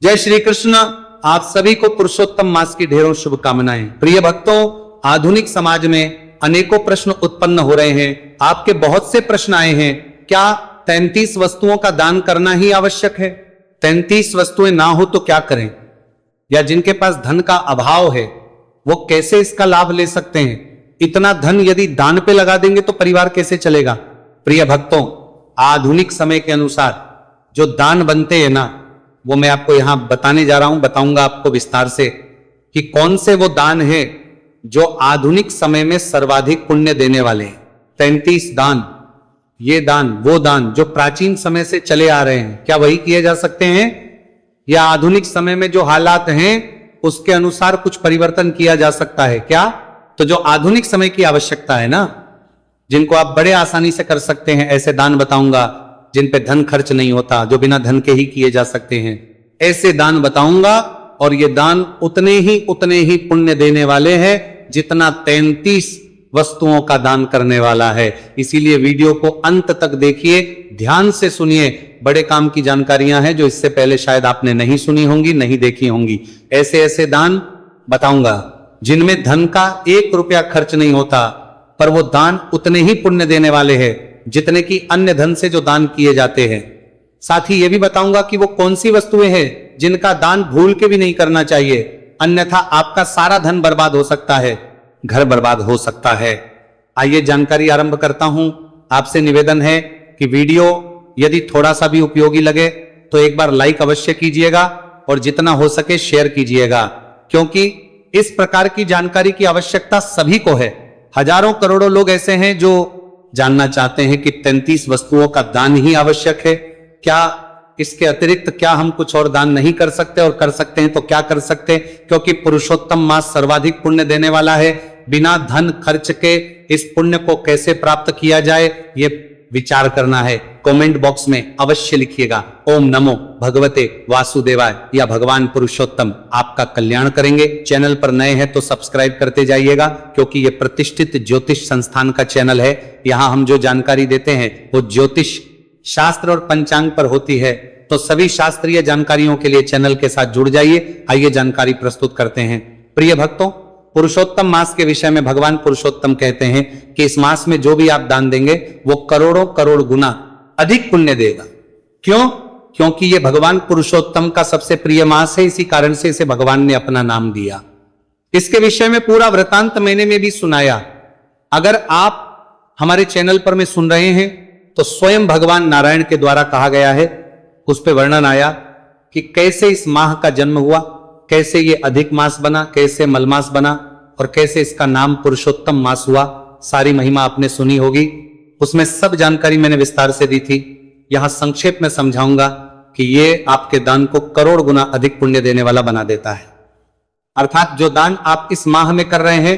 जय श्री कृष्ण। आप सभी को पुरुषोत्तम मास की ढेरों शुभकामनाएं। प्रिय भक्तों, आधुनिक समाज में अनेकों प्रश्न उत्पन्न हो रहे हैं। आपके बहुत से प्रश्न आए हैं, क्या 33 वस्तुओं का दान करना ही आवश्यक है? 33 वस्तुएं ना हो तो क्या करें? या जिनके पास धन का अभाव है वो कैसे इसका लाभ ले सकते हैं? इतना धन यदि दान पे लगा देंगे तो परिवार कैसे चलेगा? प्रिय भक्तों, आधुनिक समय के अनुसार जो दान बनते हैं ना, वो मैं आपको यहां बताने जा रहा हूं, बताऊंगा आपको विस्तार से कि कौन से वो दान है जो आधुनिक समय में सर्वाधिक पुण्य देने वाले हैं। 33 दान, ये दान वो दान जो प्राचीन समय से चले आ रहे हैं, क्या वही किए जा सकते हैं या आधुनिक समय में जो हालात हैं उसके अनुसार कुछ परिवर्तन किया जा सकता है क्या? तो जो आधुनिक समय की आवश्यकता है ना, जिनको आप बड़े आसानी से कर सकते हैं, ऐसे दान बताऊंगा जिन पे धन खर्च नहीं होता, जो बिना धन के ही किए जा सकते हैं, ऐसे दान बताऊंगा। और ये दान उतने ही पुण्य देने वाले हैं जितना 33 वस्तुओं का दान करने वाला है। इसीलिए वीडियो को अंत तक देखिए, ध्यान से सुनिए। बड़े काम की जानकारियां हैं जो इससे पहले शायद आपने नहीं सुनी होंगी, नहीं देखी होंगी। ऐसे ऐसे दान बताऊंगा जिनमें धन का 1 रुपया खर्च नहीं होता, पर वो दान उतने ही पुण्य देने वाले हैं जितने की अन्य धन से जो दान किए जाते हैं। साथ ही यह भी बताऊंगा कि वो कौन सी वस्तुएं हैं जिनका दान भूल के भी नहीं करना चाहिए, अन्यथा आपका सारा धन बर्बाद हो सकता है, घर बर्बाद हो सकता है। आइए जानकारी आरंभ करता हूं। आपसे निवेदन है कि वीडियो यदि थोड़ा सा भी उपयोगी लगे तो एक बार लाइक अवश्य कीजिएगा और जितना हो सके शेयर कीजिएगा, क्योंकि इस प्रकार की जानकारी की आवश्यकता सभी को है। हजारों करोड़ों लोग ऐसे हैं जो जानना चाहते हैं कि 33 वस्तुओं का दान ही आवश्यक है क्या? इसके अतिरिक्त क्या हम कुछ और दान नहीं कर सकते, और कर सकते हैं तो क्या कर सकते? क्योंकि पुरुषोत्तम मास सर्वाधिक पुण्य देने वाला है। बिना धन खर्च के इस पुण्य को कैसे प्राप्त किया जाए, ये विचार करना है। कमेंट बॉक्स में अवश्य लिखिएगा, ओम नमो भगवते वासुदेवाय या भगवान पुरुषोत्तम आपका कल्याण करेंगे। चैनल पर नए हैं तो सब्सक्राइब करते जाइएगा, क्योंकि ये प्रतिष्ठित ज्योतिष संस्थान का चैनल है। यहाँ हम जो जानकारी देते हैं वो ज्योतिष शास्त्र और पंचांग पर होती है, तो सभी शास्त्रीय जानकारियों के लिए चैनल के साथ जुड़ जाइए। आइए जानकारी प्रस्तुत करते हैं। प्रिय भक्तों, पुरुषोत्तम मास के विषय में भगवान पुरुषोत्तम कहते हैं कि इस मास में जो भी आप दान देंगे वो करोड़ों करोड़ गुना अधिक पुण्य देगा। क्यों? क्योंकि ये भगवान पुरुषोत्तम का सबसे प्रिय मास है, इसी कारण से इसे भगवान ने अपना नाम दिया। इसके विषय में पूरा वृतांत मैंने में भी सुनाया। अगर आप हमारे चैनल पर में सुन रहे हैं तो स्वयं भगवान नारायण के द्वारा कहा गया है, उस पर वर्णन आया कि कैसे इस माह का जन्म हुआ, कैसे ये अधिक मास बना, कैसे मलमास बना और कैसे इसका नाम पुरुषोत्तम मास हुआ। सारी महिमा आपने सुनी होगी, उसमें सब जानकारी मैंने विस्तार से दी थी। यहां संक्षेप में समझाऊंगा कि ये आपके दान को करोड़ गुना अधिक पुण्य देने वाला बना देता है। अर्थात जो दान आप इस माह में कर रहे हैं,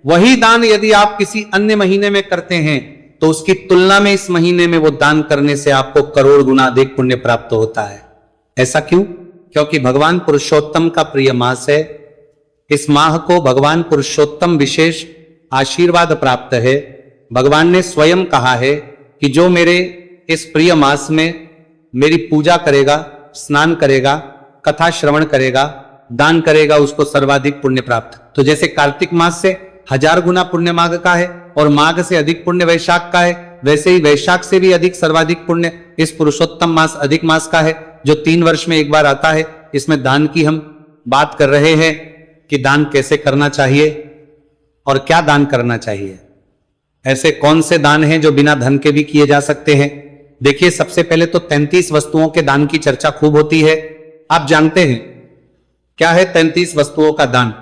वही दान यदि आप किसी अन्य महीने में करते हैं तो उसकी तुलना में इस महीने में वो दान करने से आपको करोड़ गुना अधिक पुण्य प्राप्त होता है। ऐसा क्यों? क्योंकि भगवान पुरुषोत्तम का प्रिय मास है। इस माह को भगवान पुरुषोत्तम विशेष आशीर्वाद प्राप्त है। भगवान ने स्वयं कहा है कि जो मेरे इस प्रिय मास में मेरी पूजा करेगा, स्नान करेगा, कथा श्रवण करेगा, दान करेगा, उसको सर्वाधिक पुण्य प्राप्त। तो जैसे कार्तिक मास से 1000 गुना पुण्य माघ का है और माघ से अधिक पुण्य वैशाख का है, वैसे ही वैशाख से भी अधिक सर्वाधिक पुण्य इस पुरुषोत्तम मास अधिक मास का है, जो 3 वर्ष में एक बार आता है। इसमें दान की हम बात कर रहे हैं कि दान कैसे करना चाहिए और क्या दान करना चाहिए। ऐसे कौन से दान हैं जो बिना धन के भी किए जा सकते हैं? देखिए, सबसे पहले तो 33 वस्तुओं के दान की चर्चा खूब होती है। आप जानते हैं क्या है 33 वस्तुओं का दान?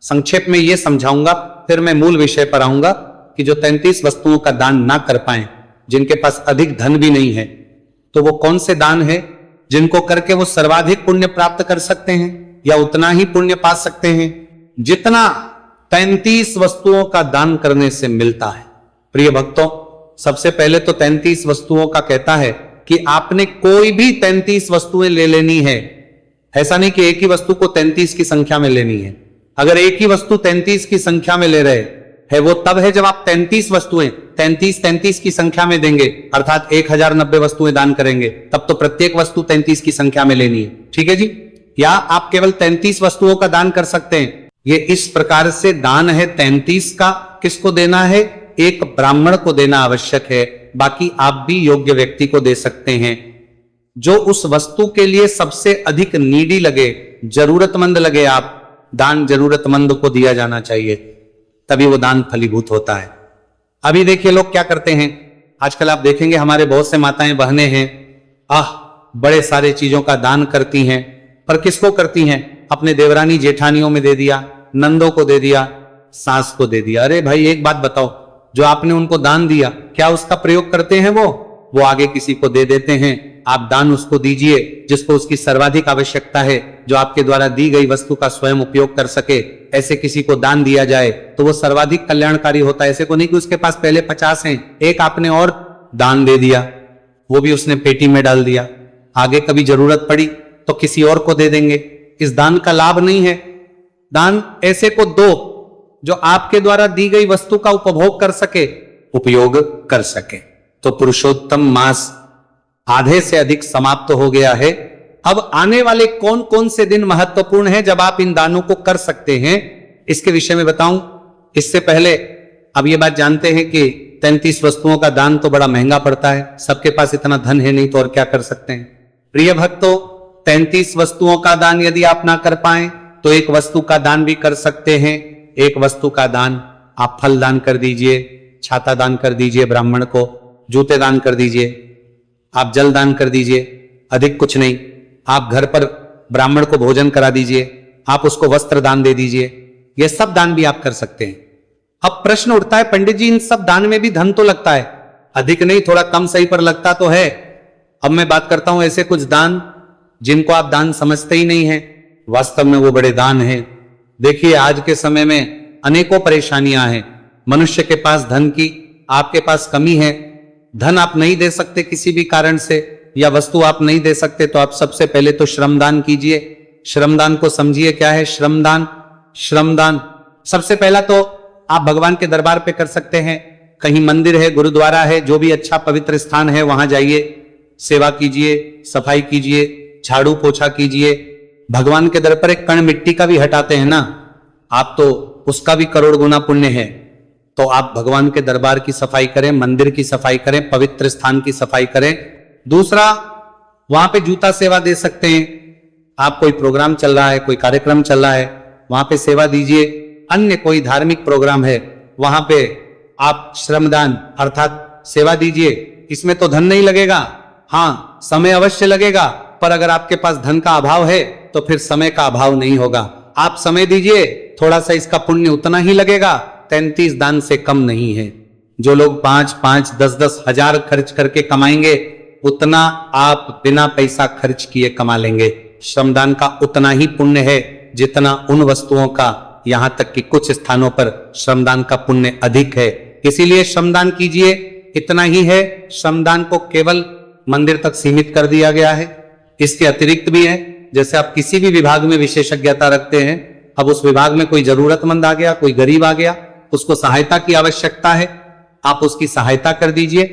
संक्षेप में यह समझाऊंगा, फिर मैं मूल विषय पर आऊंगा कि जो 33 वस्तुओं का दान ना कर पाए, जिनके पास अधिक धन भी नहीं है, तो वो कौन से दान है जिनको करके वो सर्वाधिक पुण्य प्राप्त कर सकते हैं या उतना ही पुण्य पा सकते हैं जितना 33 वस्तुओं का दान करने से मिलता है। प्रिय भक्तों, सबसे पहले तो 33 वस्तुओं का कहता है कि आपने कोई भी 33 वस्तुएं ले लेनी है। ऐसा नहीं कि एक ही वस्तु को 33 की संख्या में लेनी है। अगर एक ही वस्तु 33 की संख्या में ले रहे है, वो तब है जब आप 33 वस्तुएं 33 की संख्या में देंगे, अर्थात 1090 वस्तुएं दान करेंगे, तब तो प्रत्येक वस्तु 33 की संख्या में लेनी है। ठीक है जी। या आप केवल 33 वस्तुओं का दान कर सकते हैं। ये इस प्रकार से दान है 33 का। किसको देना है? एक ब्राह्मण को देना आवश्यक है, बाकी आप भी योग्य व्यक्ति को दे सकते हैं। जो उस वस्तु के लिए सबसे अधिक नीडी लगे, जरूरतमंद लगे, आप दान जरूरतमंद को दिया जाना चाहिए, तभी वो दान फलीभूत होता है। अभी देखिए लोग क्या करते हैं, आजकल आप देखेंगे हमारे बहुत से माताएं बहनें हैं, बड़े सारे चीजों का दान करती हैं, पर किसको करती हैं? अपने देवरानी जेठानियों में दे दिया, नंदों को दे दिया, सास को दे दिया। अरे भाई एक बात बताओ, जो आपने उनको दान दिया क्या उसका प्रयोग करते हैं? वो आगे किसी को दे देते हैं। आप दान उसको दीजिए जिसको उसकी सर्वाधिक आवश्यकता है, जो आपके द्वारा दी गई वस्तु का स्वयं उपयोग कर सके। ऐसे किसी को दान दिया जाए तो वो सर्वाधिक कल्याणकारी होता है। ऐसे को नहीं कि उसके पास पहले 50 हैं, एक आपने और दान दे दिया, वो भी उसने पेटी में डाल दिया, आगे कभी जरूरत पड़ी तो किसी और को दे देंगे। इस दान का लाभ नहीं है। दान ऐसे को दो जो आपके द्वारा दी गई वस्तु का उपभोग कर सके, उपयोग कर सके। तो पुरुषोत्तम मास आधे से अधिक समाप्त हो गया है। अब आने वाले कौन कौन से दिन महत्वपूर्ण हैं जब आप इन दानों को कर सकते हैं, इसके विषय में बताऊं। इससे पहले अब ये बात जानते हैं कि 33 वस्तुओं का दान तो बड़ा महंगा पड़ता है, सबके पास इतना धन है नहीं, तो और क्या कर सकते हैं। प्रिय भक्तों, 33 वस्तुओं का दान यदि आप ना कर पाए तो एक वस्तु का दान भी कर सकते हैं। एक वस्तु का दान आप फल दान कर दीजिए, छाता दान कर दीजिए, ब्राह्मण को जूते दान कर दीजिए, आप जल दान कर दीजिए, अधिक कुछ नहीं। आप घर पर ब्राह्मण को भोजन करा दीजिए, आप उसको वस्त्र दान दे दीजिए, ये सब दान भी आप कर सकते हैं। अब प्रश्न उठता है, पंडित जी इन सब दान में भी धन तो लगता है, अधिक नहीं थोड़ा कम सही पर लगता तो है। अब मैं बात करता हूं ऐसे कुछ दान जिनको आप दान समझते ही नहीं है, वास्तव में वो बड़े दान हैं। देखिए आज के समय में अनेकों परेशानियां हैं, मनुष्य के पास धन की, आपके पास कमी है, धन आप नहीं दे सकते किसी भी कारण से, या वस्तु आप नहीं दे सकते, तो आप सबसे पहले तो श्रमदान कीजिए। श्रमदान को समझिए क्या है श्रमदान। श्रमदान सबसे पहला तो आप भगवान के दरबार पे कर सकते हैं। कहीं मंदिर है, गुरुद्वारा है, जो भी अच्छा पवित्र स्थान है वहां जाइए, सेवा कीजिए, सफाई कीजिए, झाड़ू पोछा कीजिए। भगवान के दर पर एक कण मिट्टी का भी हटाते हैं ना आप, तो उसका भी करोड़ गुना पुण्य है। तो आप भगवान के दरबार की सफाई करें, मंदिर की सफाई करें, पवित्र स्थान की सफाई करें। दूसरा, वहां पे जूता सेवा दे सकते हैं। आप कोई प्रोग्राम चल रहा है, कोई कार्यक्रम चल रहा है, वहां पे सेवा दीजिए। अन्य कोई धार्मिक प्रोग्राम है, वहां पे आप श्रमदान अर्थात सेवा दीजिए। इसमें तो धन नहीं लगेगा, हाँ समय अवश्य लगेगा, पर अगर आपके पास धन का अभाव है तो फिर समय का अभाव नहीं होगा। आप समय दीजिए, थोड़ा सा इसका पुण्य उतना ही लगेगा, 33 दान से कम नहीं है। जो लोग 5-5, 10-10 हजार खर्च करके कमाएंगे, उतना आप बिना पैसा खर्च किए कमा लेंगे। श्रमदान का उतना ही पुण्य है जितना उन वस्तुओं का, यहां तक कि कुछ स्थानों पर श्रमदान का पुण्य अधिक है। इसीलिए श्रमदान कीजिए, इतना ही है। श्रमदान को केवल मंदिर तक सीमित कर दिया गया है। इसके अतिरिक्त भी है, जैसे आप किसी भी विभाग में विशेषज्ञता रखते हैं, अब उस विभाग में कोई जरूरतमंद आ गया, कोई गरीब आ गया, उसको सहायता की आवश्यकता है, आप उसकी सहायता कर दीजिए।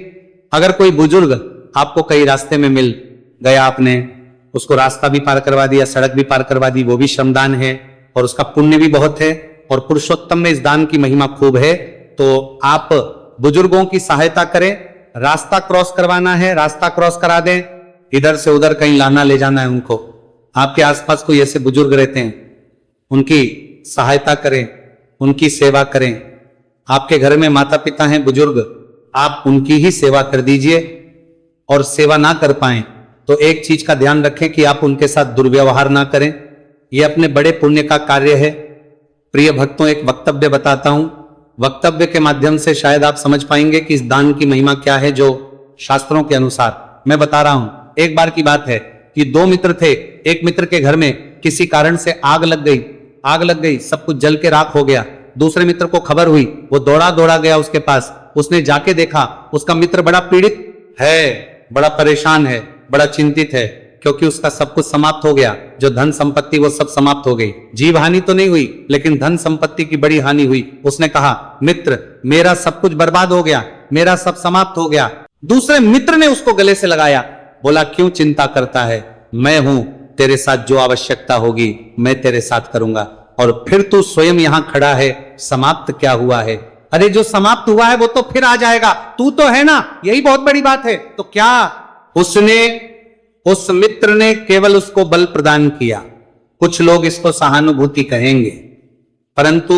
अगर कोई बुजुर्ग आपको कई रास्ते में मिल गया, आपने उसको रास्ता भी पार करवा दिया, सड़क भी पार करवा दी, वो भी श्रमदान है और उसका पुण्य भी बहुत है। और पुरुषोत्तम में इस दान की महिमा खूब है, तो आप बुजुर्गों की सहायता करें। रास्ता क्रॉस करवाना है, रास्ता क्रॉस करा दें, इधर से उधर कहीं लाना ले जाना है उनको, आपके आसपास कोई ऐसे बुजुर्ग रहते हैं, उनकी सहायता करें, उनकी सेवा करें। आपके घर में माता पिता हैं बुजुर्ग, आप उनकी ही सेवा कर दीजिए। और सेवा ना कर पाए तो एक चीज का ध्यान रखें कि आप उनके साथ दुर्व्यवहार ना करें, यह अपने बड़े पुण्य का कार्य है। प्रिय भक्तों, एक वक्तव्य बताता हूं, वक्तव्य के माध्यम से शायद आप समझ पाएंगे कि इस दान की महिमा क्या है। जो शास्त्रों के अनुसार मैं बता रहा हूं, एक बार की बात है कि 2 मित्र थे। एक मित्र के घर में किसी कारण से आग लग गई, सब कुछ जल के राख हो गया। दूसरे मित्र को खबर हुई, वो दौड़ा दौड़ा गया उसके पास, उसने जाके देखा उसका मित्र बड़ा पीड़ित है, बड़ा परेशान है, बड़ा चिंतित है, क्योंकि उसका सब कुछ समाप्त हो गया, जो धन संपत्ति वो सब समाप्त हो गई। जीव हानि तो नहीं हुई, लेकिन धन संपत्ति की बड़ी हानि हुई। उसने कहा, मित्र मेरा सब कुछ बर्बाद हो गया, मेरा सब समाप्त हो गया। दूसरे मित्र ने उसको गले से लगाया, बोला क्यों चिंता करता है, मैं हूं, तेरे साथ जो आवश्यकता होगी मैं तेरे साथ करूंगा। और फिर तू स्वयं यहां खड़ा है, समाप्त क्या हुआ है? अरे जो समाप्त हुआ है वो तो फिर आ जाएगा, तू तो है ना, यही बहुत बड़ी बात है। तो क्या उसने, उस मित्र ने केवल उसको बल प्रदान किया। कुछ लोग इसको सहानुभूति कहेंगे, परंतु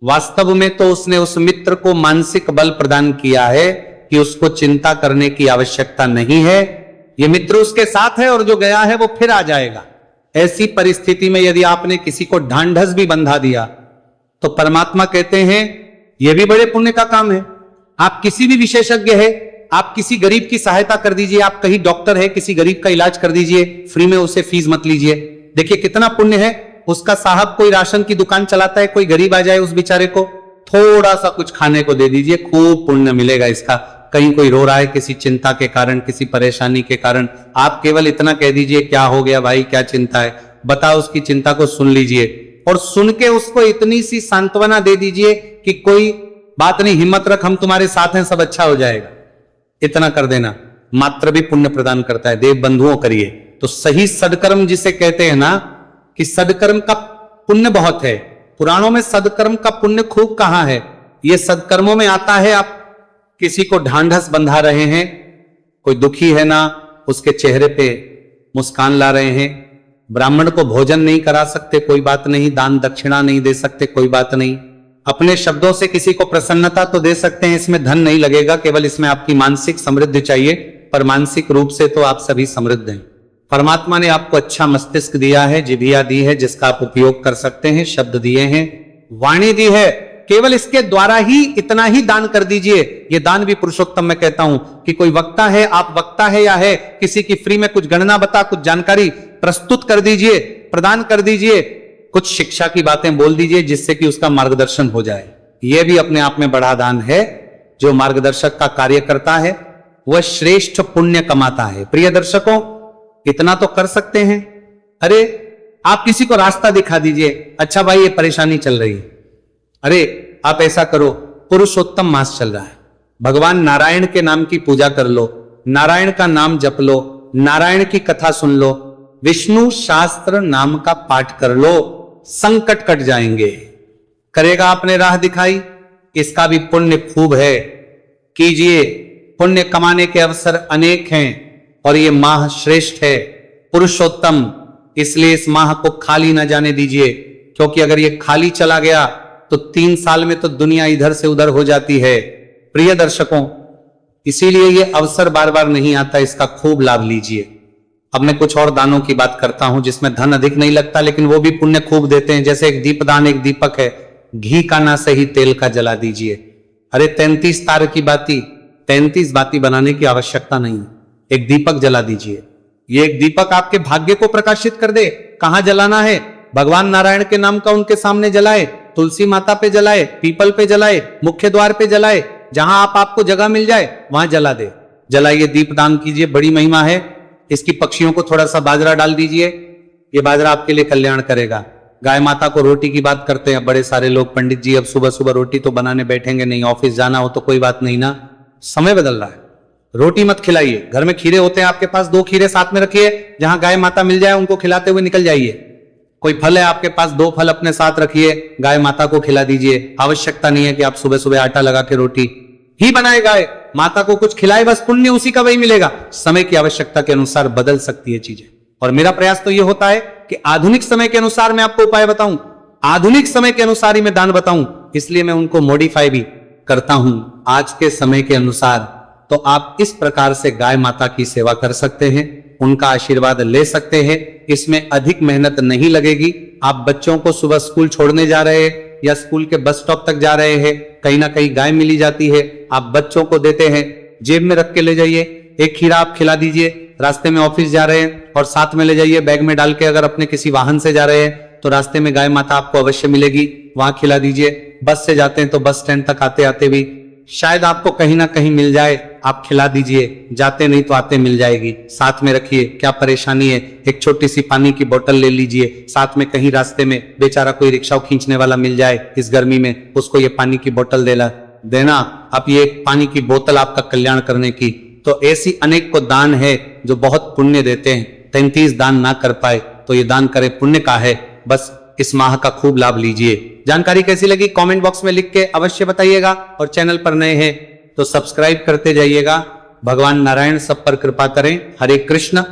वास्तव में तो उसने उस मित्र को मानसिक बल प्रदान किया है कि उसको चिंता करने की आवश्यकता नहीं है, ये मित्र उसके साथ है और जो गया है वो फिर आ जाएगा। ऐसी परिस्थिति में यदि आपने किसी को ढांढस भी बंधा दिया तो परमात्मा कहते हैं यह भी बड़े पुण्य का काम है। आप किसी भी विशेषज्ञ है, आप किसी गरीब की सहायता कर दीजिए, आप कहीं डॉक्टर है, किसी गरीब का इलाज कर दीजिए, फ्री में उसे फीस मत लीजिए। देखिए कितना पुण्य है। उसका साहब कोई राशन की दुकान चलाता है, कोई गरीब आ जाए, उस बेचारे को थोड़ा सा कुछ खाने को दे दीजिए, खूब पुण्य मिलेगा इसका। कहीं कोई रो रहा है किसी चिंता के कारण, किसी परेशानी के कारण, आप केवल इतना कह दीजिए क्या हो गया भाई, क्या चिंता है, बताओ, उसकी चिंता को सुन लीजिए और सुन के उसको इतनी सी सांत्वना दे दीजिए कि कोई बात नहीं, हिम्मत रख, हम तुम्हारे साथ हैं, सब अच्छा हो जाएगा। इतना कर देना मात्र भी पुण्य प्रदान करता है। देव बंधुओं करिए। तो सही सदकर्म जिसे कहते हैं ना, कि सदकर्म का पुण्य बहुत है। पुराणों में सदकर्म का पुण्य खूब कहां है, यह सदकर्मों में आता है। आप किसी को ढांढस बंधा रहे हैं, कोई दुखी है ना, उसके चेहरे पे मुस्कान ला रहे हैं। ब्राह्मण को भोजन नहीं करा सकते, कोई बात नहीं, दान दक्षिणा नहीं दे सकते, कोई बात नहीं, अपने शब्दों से किसी को प्रसन्नता तो दे सकते हैं, इसमें धन नहीं लगेगा, केवल इसमें आपकी मानसिक समृद्धि चाहिए। पर मानसिक रूप से तो आप सभी समृद्ध हैं। परमात्मा ने आपको अच्छा मस्तिष्क दिया है, जिभिया दी है जिसका आप उपयोग कर सकते हैं, शब्द दिए हैं, वाणी दी है, केवल इसके द्वारा ही इतना ही दान कर दीजिए। ये दान भी पुरुषोत्तम मैं कहता हूं कि कोई वक्ता है, आप वक्ता है या है, किसी की फ्री में कुछ गणना बता, कुछ जानकारी प्रस्तुत कर दीजिए, प्रदान कर दीजिए, कुछ शिक्षा की बातें बोल दीजिए जिससे कि उसका मार्गदर्शन हो जाए। यह भी अपने आप में बड़ा दान है। जो मार्गदर्शक का कार्य करता है वह श्रेष्ठ पुण्य कमाता है। प्रिय दर्शकों, इतना तो कर सकते हैं। अरे आप किसी को रास्ता दिखा दीजिए, अच्छा भाई ये परेशानी चल रही है, अरे आप ऐसा करो, पुरुषोत्तम मास चल रहा है, भगवान नारायण के नाम की पूजा कर लो, नारायण का नाम जप लो, नारायण की कथा सुन लो, विष्णु शास्त्र नाम का पाठ कर लो, संकट कट जाएंगे। करेगा आपने राह दिखाई, इसका भी पुण्य खूब है। कीजिए, पुण्य कमाने के अवसर अनेक हैं और ये माह श्रेष्ठ है, पुरुषोत्तम, इसलिए इस माह को खाली ना जाने दीजिए, क्योंकि अगर ये खाली चला गया तो 3 साल में तो दुनिया इधर से उधर हो जाती है। प्रिय दर्शकों, इसीलिए ये अवसर बार बार नहीं आता, इसका खूब लाभ लीजिए। अब मैं कुछ और दानों की बात करता हूं जिसमें धन अधिक नहीं लगता, लेकिन वो भी पुण्य खूब देते हैं। जैसे एक दीपदान, एक दीपक है, घी का ना सही तेल का जला दीजिए। अरे 33 तार की बाती, 33 बाती बनाने की आवश्यकता नहीं, एक दीपक जला दीजिए। ये एक दीपक आपके भाग्य को प्रकाशित कर दे। कहां जलाना है? भगवान नारायण के नाम का उनके सामने जलाए, तुलसी माता पे जलाए, पीपल पे जलाए, मुख्य द्वार पे जलाए, जहां आपको जगह मिल जाए वहां जला दे। जलाइए, दीपदान कीजिए, बड़ी महिमा है इसकी। पक्षियों को थोड़ा सा बाजरा डाल दीजिए, ये बाजरा आपके लिए कल्याण करेगा। गाय माता को रोटी की बात करते हैं बड़े सारे लोग, पंडित जी अब सुबह सुबह रोटी तो बनाने बैठेंगे नहीं, ऑफिस जाना हो तो कोई बात नहीं ना, समय बदल रहा है, रोटी मत खिलाइए। घर में खीरे होते हैं आपके पास, 2 खीरे साथ में रखिए, जहां गाय माता मिल जाए उनको खिलाते हुए निकल जाइए। कोई फल है आपके पास, 2 फल अपने साथ रखिए, गाय माता को खिला दीजिए। आवश्यकता नहीं है कि आप सुबह सुबह आटा लगा के रोटी ही बनाए, गाय माता को कुछ खिलाए, बस पुण्य उसी का वही मिलेगा। समय की आवश्यकता के अनुसार बदल सकती है चीजें, और मेरा प्रयास तो यह होता है कि आधुनिक समय के अनुसार मैं आपको उपाय बताऊं, आधुनिक समय के अनुसार ही मैं दान बताऊं, इसलिए मैं उनको मॉडिफाई भी करता हूं आज के समय के अनुसार। तो आप इस प्रकार से गाय माता की सेवा कर सकते हैं, उनका आशीर्वाद ले सकते हैं। इसमें अधिक मेहनत नहीं लगेगी। आप बच्चों को सुबह स्कूल छोड़ने जा रहे हैं या स्कूल के बस स्टॉप तक जा रहे हैं, कहीं ना कहीं गाय मिली जाती है, आप बच्चों को देते हैं, जेब में रख के ले जाइए, एक खीरा आप खिला दीजिए। रास्ते में ऑफिस जा रहे हैं और साथ में ले जाइए, बैग में डाल के। अगर अपने किसी वाहन से जा रहे हैं तो रास्ते में गाय माता आपको अवश्य मिलेगी, वहां खिला दीजिए। बस से जाते हैं तो बस स्टैंड तक आते आते भी शायद आपको कहीं ना कहीं मिल जाए, आप खिला दीजिए। जाते नहीं तो आते मिल जाएगी, साथ में रखिए। क्या परेशानी है, एक छोटी सी पानी की बोतल ले लीजिए साथ में। कहीं रास्ते में बेचारा कोई रिक्शा खींचने वाला मिल जाए इस गर्मी में, उसको ये पानी की बोतल देना। अब ये पानी की बोतल आपका कल्याण करने की। तो ऐसी अनेक को दान है जो बहुत पुण्य देते हैं। 33 दान ना कर पाए तो ये दान करे पुण्य का है। बस इस माह का खूब लाभ लीजिए। जानकारी कैसी लगी कमेंट बॉक्स में लिख के अवश्य बताइएगा और चैनल पर नए हैं तो सब्सक्राइब करते जाइएगा। भगवान नारायण सब पर कृपा करें। हरे कृष्ण।